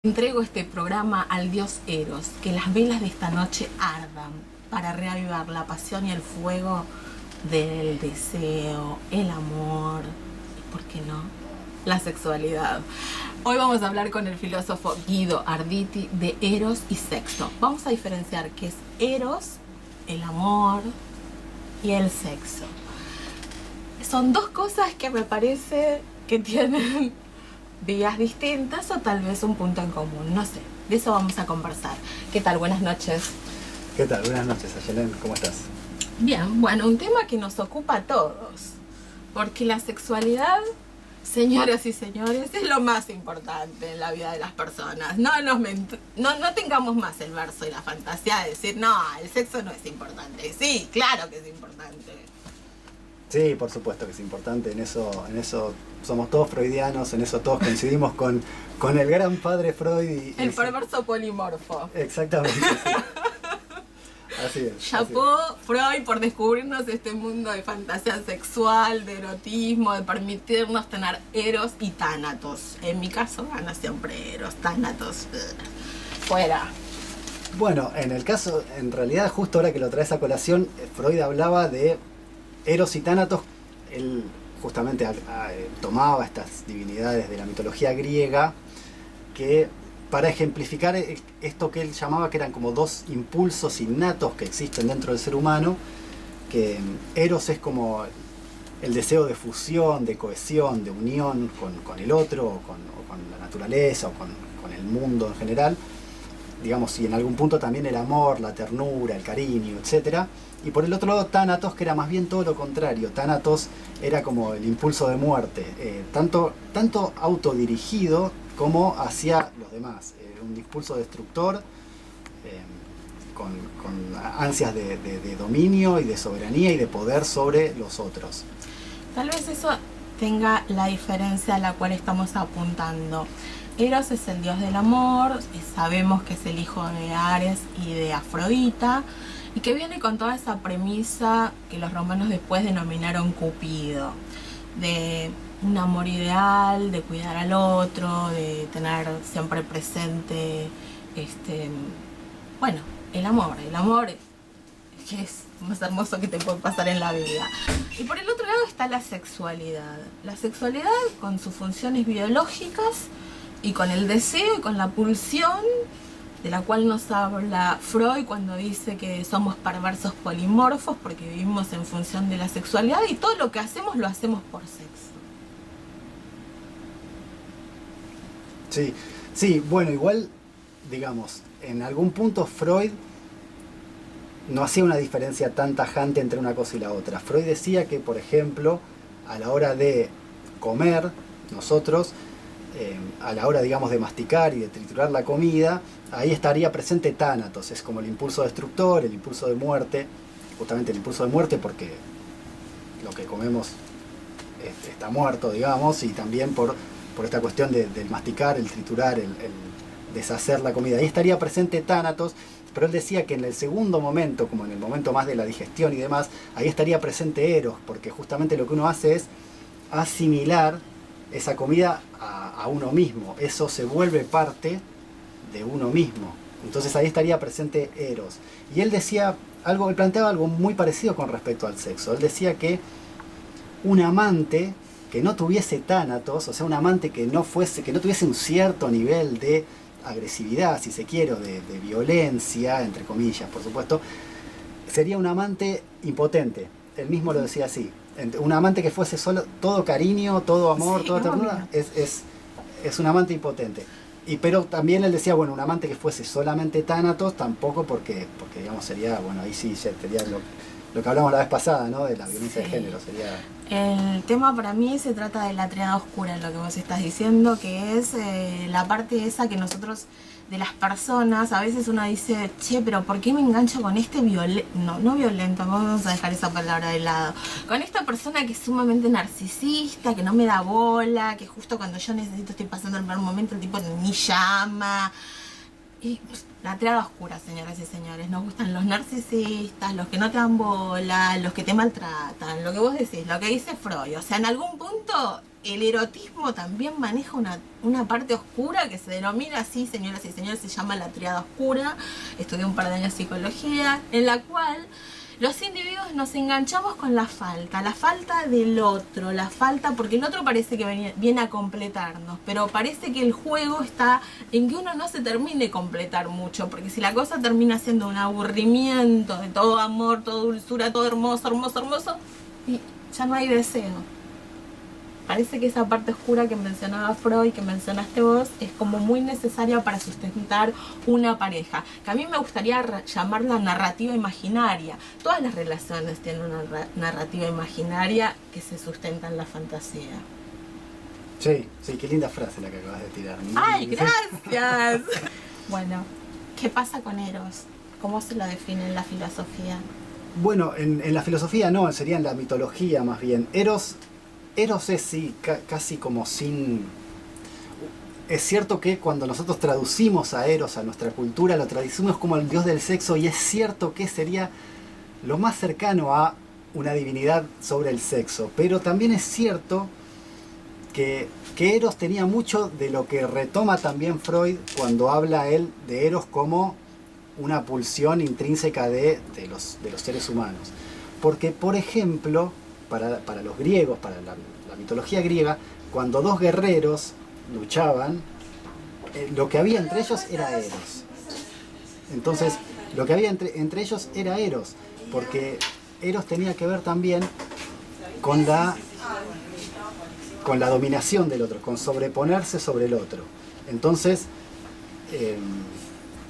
Entrego este programa al dios Eros, que las velas de esta noche ardan para reavivar la pasión y el fuego del deseo, el amor y, ¿por qué no?, la sexualidad. Hoy vamos a hablar con el filósofo Guido Arditi de Eros y sexo. Vamos a diferenciar qué es Eros, el amor y el sexo. Son dos cosas que me parece que tienen vías distintas o tal vez un punto en común, no sé, de eso vamos a conversar. ¿Qué tal? Buenas noches. ¿Qué tal? Buenas noches, Ayelen, ¿cómo estás? Bien, bueno, un tema que nos ocupa a todos, porque la sexualidad, señoras y señores, es lo más importante en la vida de las personas. No tengamos más el verso y la fantasía de decir, no, el sexo no es importante. Sí, claro que es importante. Sí, por supuesto que es importante, en eso somos todos freudianos, en eso todos coincidimos con el gran padre Freud. El perverso polimorfo. Exactamente, sí. Así es. Chapó Freud por descubrirnos este mundo de fantasía sexual, de erotismo, de permitirnos tener eros y tánatos. En mi caso gana siempre eros, tánatos, fuera. Bueno, en el caso, en realidad, justo ahora que lo traes a colación, Freud hablaba de eros y tánatos. Él justamente tomaba estas divinidades de la mitología griega que, para ejemplificar esto que él llamaba que eran como dos impulsos innatos que existen dentro del ser humano, que Eros es como el deseo de fusión, de cohesión, de unión con el otro, o con la naturaleza, o con el mundo en general, digamos, y en algún punto también el amor, la ternura, el cariño, etc. Y por el otro lado Tánatos, que era más bien todo lo contrario. Tánatos era como el impulso de muerte, tanto autodirigido como hacia los demás, un impulso destructor, con ansias de dominio y de soberanía y de poder sobre los otros. Tal vez eso tenga la diferencia a la cual estamos apuntando. Eros es el dios del amor, sabemos que es el hijo de Ares y de Afrodita, y que viene con toda esa premisa que los romanos después denominaron Cupido, de un amor ideal, de cuidar al otro, de tener siempre presente, bueno, el amor que es más hermoso que te puede pasar en la vida. Y por el otro lado está la sexualidad con sus funciones biológicas y con el deseo y con la pulsión, de la cual nos habla Freud cuando dice que somos perversos polimorfos porque vivimos en función de la sexualidad y todo lo que hacemos lo hacemos por sexo. Sí, bueno, igual, digamos, en algún punto Freud no hacía una diferencia tan tajante entre una cosa y la otra. Freud decía que, por ejemplo, a la hora de comer, nosotros, a la hora, digamos, de masticar y de triturar la comida, ahí estaría presente tánatos, es como el impulso destructor, el impulso de muerte, justamente el impulso de muerte porque lo que comemos está muerto, digamos, y también por esta cuestión del masticar, el triturar, el deshacer la comida. Ahí estaría presente tánatos, pero él decía que en el segundo momento, como en el momento más de la digestión y demás, ahí estaría presente Eros, porque justamente lo que uno hace es asimilar esa comida a uno mismo, eso se vuelve parte de uno mismo, entonces ahí estaría presente Eros. Y él decía algo, él planteaba algo muy parecido con respecto al sexo. Él decía que un amante que no tuviese tánatos, o sea, un amante que no tuviese un cierto nivel de agresividad, si se quiere, de violencia, entre comillas, por supuesto, sería un amante impotente. Él mismo lo decía así. Un amante que fuese solo todo cariño, todo amor, sí, toda ternura, es un amante impotente. Pero también él decía, bueno, un amante que fuese solamente tánatos, tampoco porque digamos, sería, bueno, ahí sí sería lo que hablamos la vez pasada, ¿no? De la violencia de género, sería... El tema para mí se trata de la triada oscura, lo que vos estás diciendo, que es la parte esa que nosotros, de las personas, a veces uno dice, che, pero ¿por qué me engancho con este violento? No violento, vamos a dejar esa palabra de lado. Con esta persona que es sumamente narcisista, que no me da bola, que justo cuando yo necesito estoy pasando el mal momento, el tipo ni llama. Y la triada oscura, señoras y señores. Nos gustan los narcisistas, los que no te dan bola, los que te maltratan, lo que vos decís, lo que dice Freud. O sea, en algún punto el erotismo también maneja una parte oscura que se denomina así, señoras y señores, se llama la triada oscura. Estudié un par de años psicología, en la cual los individuos nos enganchamos con la falta del otro, la falta, porque el otro parece que viene a completarnos, pero parece que el juego está en que uno no se termine de completar mucho, porque si la cosa termina siendo un aburrimiento de todo amor, todo dulzura, todo hermoso, hermoso, hermoso, y ya no hay deseo. Parece que esa parte oscura que mencionaba Freud, que mencionaste vos, es como muy necesaria para sustentar una pareja. Que a mí me gustaría llamarla narrativa imaginaria. Todas las relaciones tienen una narrativa imaginaria que se sustenta en la fantasía. Sí, qué linda frase la que acabas de tirar. ¡Ay, gracias! Bueno, ¿qué pasa con Eros? ¿Cómo se lo define en la filosofía? Bueno, en la filosofía no, sería en la mitología más bien. Eros es sí, casi como sin... Es cierto que cuando nosotros traducimos a Eros a nuestra cultura, lo traducimos como el dios del sexo, y es cierto que sería lo más cercano a una divinidad sobre el sexo. Pero también es cierto que Eros tenía mucho de lo que retoma también Freud cuando habla él de Eros como una pulsión intrínseca de los seres humanos. Porque, por ejemplo, para los griegos, para la mitología griega, cuando dos guerreros luchaban, lo que había entre ellos era Eros. Entonces, lo que había entre ellos era Eros, porque Eros tenía que ver también con la dominación del otro, con sobreponerse sobre el otro. Entonces,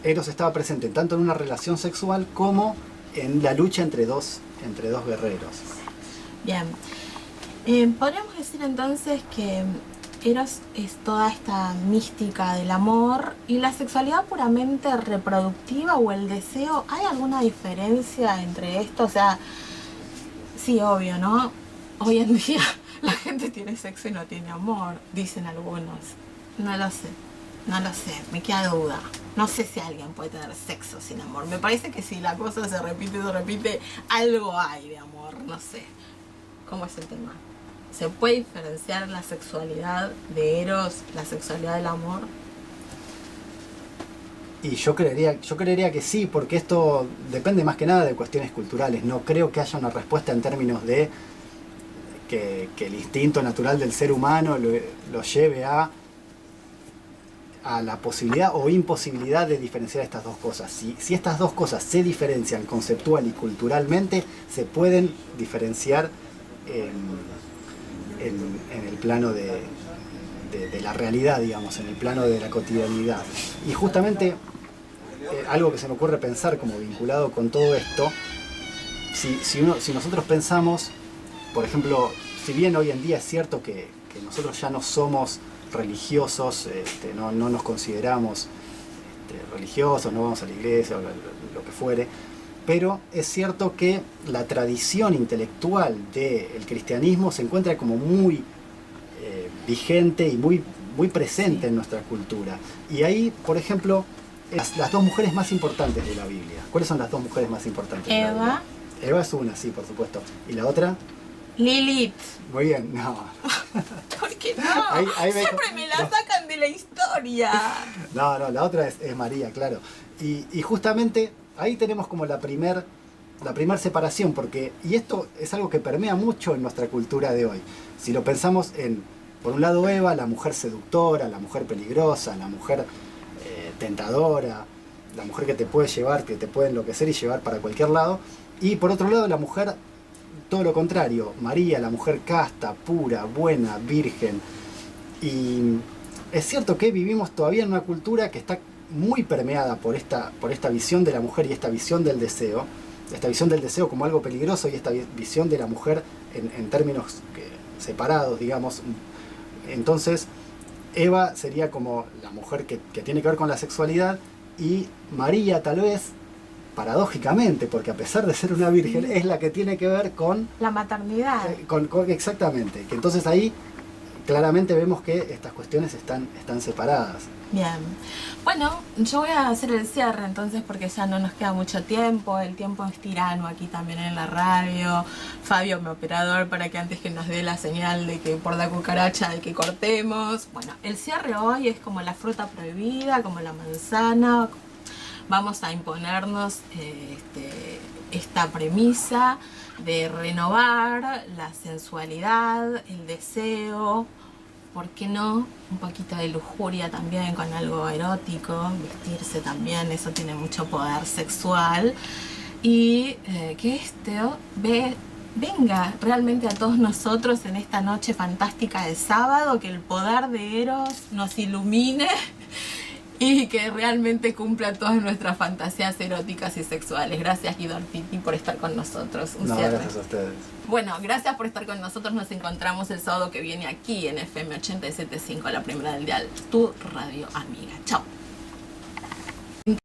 Eros estaba presente tanto en una relación sexual como en la lucha entre dos guerreros. Bien, podríamos decir entonces que Eros es toda esta mística del amor, y la sexualidad puramente reproductiva o el deseo. ¿Hay alguna diferencia entre esto? O sea, sí, obvio, ¿no? Hoy en día la gente tiene sexo y no tiene amor, dicen algunos. No lo sé, me queda duda. No sé si alguien puede tener sexo sin amor. Me parece que si la cosa se repite, algo hay de amor, no sé. ¿Cómo es el tema? ¿Se puede diferenciar la sexualidad de Eros, la sexualidad del amor? Y yo creería que sí, porque esto depende más que nada de cuestiones culturales. No creo que haya una respuesta en términos de que el instinto natural del ser humano lo lleve a la posibilidad o imposibilidad de diferenciar estas dos cosas. Si estas dos cosas se diferencian conceptual y culturalmente, se pueden diferenciar en el plano de la realidad, digamos, en el plano de la cotidianidad. Y justamente algo que se me ocurre pensar como vinculado con todo esto, si nosotros pensamos, por ejemplo, si bien hoy en día es cierto que nosotros ya no somos religiosos, no nos consideramos religiosos, no vamos a la iglesia o lo que fuere, pero es cierto que la tradición intelectual del cristianismo se encuentra como muy vigente y muy presente en nuestra cultura. Y ahí, por ejemplo, las dos mujeres más importantes de la Biblia. ¿Cuáles son las dos mujeres más importantes de la Biblia? Eva es una, sí, por supuesto. ¿Y la otra? Lilith. Muy bien, no. ¿Por qué no? Siempre me la sacan de la historia. No, la otra es María, claro. Y justamente ahí tenemos como la primer separación, porque, y esto es algo que permea mucho en nuestra cultura de hoy. Si lo pensamos por un lado Eva, la mujer seductora, la mujer peligrosa, la mujer tentadora, la mujer que te puede llevar, que te puede enloquecer y llevar para cualquier lado. Y por otro lado la mujer, todo lo contrario, María, la mujer casta, pura, buena, virgen. Y es cierto que vivimos todavía en una cultura que está muy permeada por esta visión de la mujer y esta visión del deseo como algo peligroso, y esta visión de la mujer en términos separados, digamos. Entonces Eva sería como la mujer que tiene que ver con la sexualidad, y María tal vez, paradójicamente, porque a pesar de ser una virgen, es la que tiene que ver con la maternidad. Exactamente, que entonces ahí claramente vemos que estas cuestiones están separadas. Bien, bueno, yo voy a hacer el cierre entonces porque ya no nos queda mucho tiempo, el tiempo es tirano aquí también en la radio. Fabio, mi operador, para que antes que nos dé la señal de que por la cucaracha de que cortemos. Bueno, el cierre hoy es como la fruta prohibida, como la manzana. Vamos a imponernos esta premisa de renovar la sensualidad, el deseo, ¿por qué no? Un poquito de lujuria también con algo erótico, vestirse también, eso tiene mucho poder sexual. Y que esto venga realmente a todos nosotros en esta noche fantástica de sábado, que el poder de Eros nos ilumine y que realmente cumpla todas nuestras fantasías eróticas y sexuales. Gracias, Guido Artiti, por estar con nosotros. No, gracias a ustedes. Bueno, gracias por estar con nosotros. Nos encontramos el sábado que viene aquí en FM 87.5, la primera del dial, tu radio amiga. Chao.